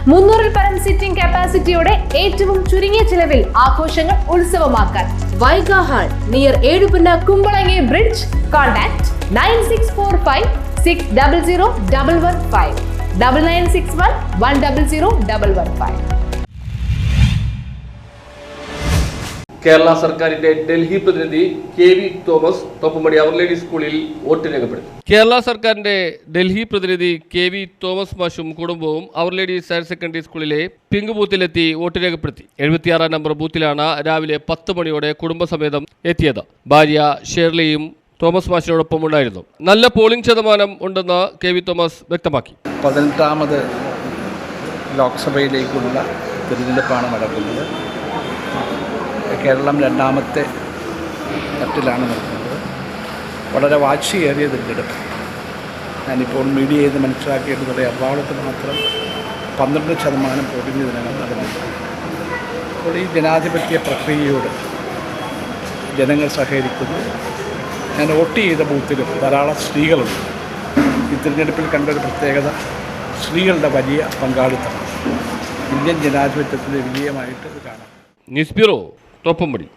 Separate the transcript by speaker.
Speaker 1: 300-ൽ പരം സിറ്റിംഗ് കപ്പാസിറ്റിയോടെ ഏറ്റവും ചുരുങ്ങിയ ചിലവിൽ ആഘോഷങ്ങൾ ഉത്സവമാക്കാൻ Vaiga hall near Ezhupunna Kumbalangi bridge. Contact 9645600115 9961100115.
Speaker 2: Kerala സർക്കാരിന്റെ ഡൽഹി പ്രതിനിധി K V. Thomas Thoppumpady our lady സ്കൂളിൽ വോട്ട് രേഖപ്പെടുത്തി. കേരള സർക്കാരിന്റെ ഡൽഹി പ്രതിനിധി കെ.വി. തോമസ് മാഷും കുടുംബവും അവർ ലേഡീസ് ഹയർ സെക്കൻഡറി സ്കൂളിലെ പിങ്ക് ബൂത്തിലെത്തി വോട്ട് രേഖപ്പെടുത്തി. 76 നമ്പർ ബൂത്തിലാണ് രാവിലെ 10 മണിയോടെ കുടുംബസമേതം എത്തിയത്. ഭാര്യ ഷേർലിയും തോമസ് മാഷിനോടൊപ്പം ഉണ്ടായിരുന്നു. നല്ല പോളിംഗ് ശതമാനം ഉണ്ടെന്ന് കെ.വി. തോമസ് വ്യക്തമാക്കി.
Speaker 3: 18ാമത് ലോക്സഭയിലേക്കുള്ള തിരഞ്ഞെടുപ്പാണ് നടക്കുന്നത്. കേരളം 2ാമത്തെ തട്ടിലാണ് നടക്കുന്നത്. വളരെ വാശിയേറിയ തിരഞ്ഞെടുപ്പ്. ഞാനിപ്പോൾ മീഡിയ ചെയ്ത് മനസ്സിലാക്കിയിട്ടുള്ള എറണാകുളത്ത് മാത്രം 12% പോളിംഗ് ദിനങ്ങൾ നടന്നിട്ടുണ്ട്. അപ്പോൾ ഈ ജനാധിപത്യ പ്രക്രിയയോട് ജനങ്ങൾ സഹകരിക്കുന്നു. ഞാൻ വോട്ട് ചെയ്ത ബൂത്തിലും ധാരാളം സ്ത്രീകളുണ്ട്. ഈ തിരഞ്ഞെടുപ്പിൽ കണ്ടൊരു പ്രത്യേകത സ്ത്രീകളുടെ വലിയ പങ്കാളിത്തമാണ്. ഇന്ത്യൻ ജനാധിപത്യത്തിൻ്റെ വിജയമായിട്ട് ഇത് കാണാം.
Speaker 2: News bureau Thoppumpady.